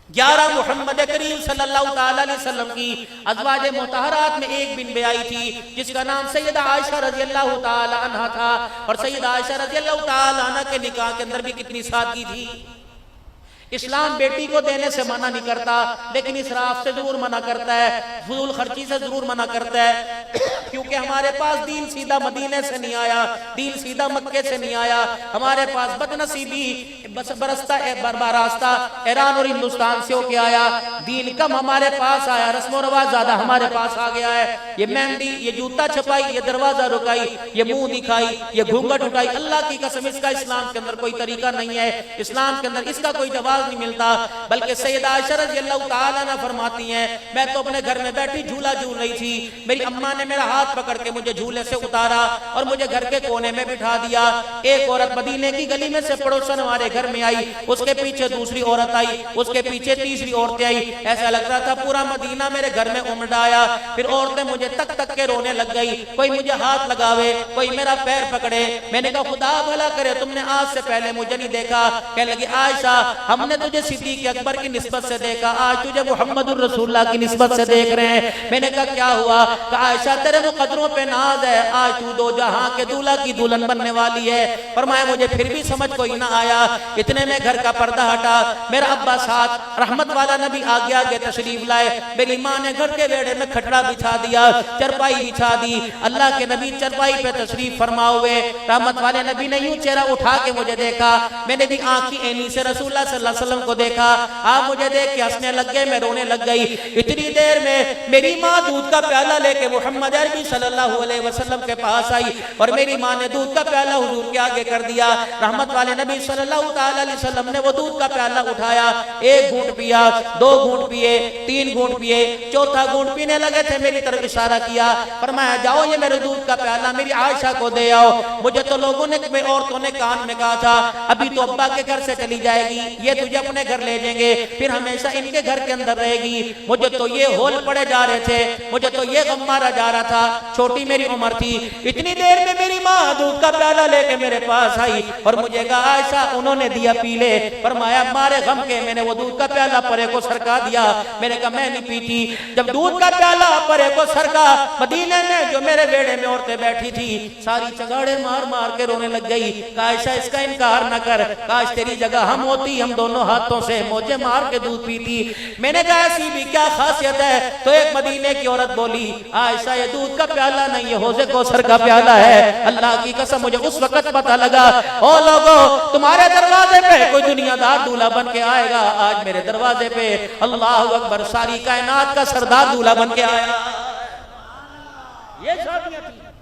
11 मुहम्मद करीम सल्लल्लाहु ताला अलैहि वसल्लम की अज़वाज मुतहरात में एक बिन आई थी जिसका नाम सैयदा आयशा रज़ियल्लाहु ताला अन्हा था। और सैयदा आयशा रज़ियल्लाहु ताला अन्हा के निकाह के अंदर भी कितनी सादगी थी। इस्लाम बेटी को देने से मना नहीं करता, लेकिन इसराफ से जरूर मना करता है, फजूल खर्ची से जरूर मना करता है क्योंकि हमारे पास दीन सीधा मदीने से नहीं आया, दीन सीधा मक्के से नहीं आया। हमारे पास बदनसीबी बरसता रास्ता ईरान और हिंदुस्तान से होके आया। दीन कम हमारे पास आया, रस्म रवाज ज्यादा हमारे पास आ गया है। ये मेहंदी, ये जूता छपाई, ये दरवाजा रुकाई, ये मुंह दिखाई, ये घूंघट उठाई, अल्लाह की कसम इसका इस्लाम के अंदर कोई तरीका नहीं है। इस्लाम के अंदर इसका कोई जवाब नहीं मिलता। बल्कि सैयदा आयशा रज़ियल्लाहु ताला अन्हा फरमाती हैं, मैं तो अपने घर में बैठी झूला झूल रही थी, मेरी अम्मा ने मेरा हाथ पकड़ के मुझे झूले से उतारा और मुझे घर के कोने में बिठा दिया। एक औरत मदीने की गली में से पड़ोसन हमारे घर में आई, उसके पीछे दूसरी औरत आई, उसके पीछे तीसरी औरतें आई। ऐसा लग रहा था पूरा मदीना मेरे घर में उमड़ आया। फिर औरतें मुझे तक तक के रोने लग गई, कोई मुझे हाथ लगावे, कोई मेरा पैर पकड़े। मैंने कहा खुदा भला करे तुमने आज से पहले मुझे नहीं देखा। कहने लगी आयशा हमने तुझे सिद्दीक़ अकबर की निस्बत से देखा, आज तुझे मुहम्मदुर रसूलुल्लाह की निस्बत से देख रहे हैं। मैंने कहा क्या हुआ? कहा आयशा तेरे मुकद्दरों पे नाज है, आज तू दो जहां के दूल्हा की दुल्हन बनने वाली है। फरमाया मुझे फिर भी समझ कोई ना आया। इतने में घर का पर्दा हटा, मेरा अब्बा साथ रहमत वाला नबी आगे आगे तशरीफ लाए। मेरी माँ ने घर के वेड़े में खटड़ा बिछा दिया, चरपाई बिछा दी। अल्लाह के नबी चरपाई पे तशरीफ फरमा हुए। रहमत वाले नबी ने यूं चेहरा उठा के मुझे देखा, मैंने भी आँख की ऐनी से रसूलुल्लाह सल्लल्लाहु अलैहि वसल्लम को देखा। आप मुझे देख के हंसने लग गए, मैं रोने लग गई। इतनी देर में मेरी माँ दूध का प्याला लेके मोहम्मद अरबी सल्लल्लाहु अलैहि वसल्लम के पास आई और मेरी माँ ने दूध का प्याला हुजूर के आगे कर दिया। रहमत वाले नबी सल्लल्लाहु ताला अलैहि वसल्लम ने वो दूध का प्याला उठाया, एक घूंट पिया, दो घूंट पिए, तीन घूंट पिए, चौथा घूंट पीने लगे थे, मेरी तरफ इशारा किया, फरमाया जाओ ये मेरे दूध का प्याला मेरी आयशा को दे आओ। मुझे तो लोगों ने, औरतों ने कान में कहा था अभी तो अब्बा के घर से चली जाएगी, ये तुझे अपने घर ले जाएंगे, फिर हमेशा इनके घर के अंदर रहेगी। मुझे तो ये होल पड़े जा रहे थे, मुझे तो ये गम मारा जा रहा था, छोटी मेरी उम्र थी। इतनी देर में मेरी माँ दूध का प्याला लेके मेरे पास आई और मुझे कहा आयशा उन्होंने दिया पी ले। फरमाया मारे गम के मैंने वो दूध का प्याला परे को सरका दिया। मैंने कहा मैं नहीं पीती। जब दूध का प्याला परे को सरका, मदीने में जो मेरे बेड़े में औरतें बैठी थी सारी चगाड़े मार मार के रोने लग गई। आयशा इसका इनकार न कर, काश तेरी जगह हम होती, हम दोनों हाथों से मोजे मार के दूध पीती। मैंने कहा ऐसी भी क्या खासियत है? तो एक मदीने की औरत बोली आयशा ये दूध का प्याला नहीं, ये हौज़े कौसर का प्याला है। अल्लाह की कसम मुझे उस वक्त पता लगा ओ लोगों तुम्हारे दरवाजे पे कोई दुनियादार दूल्हा बन के आएगा, आज मेरे दरवाजे पे अल्लाह अकबर सारी कायनात का सरदार दूल्हा बन के आया। ये शादियां थी।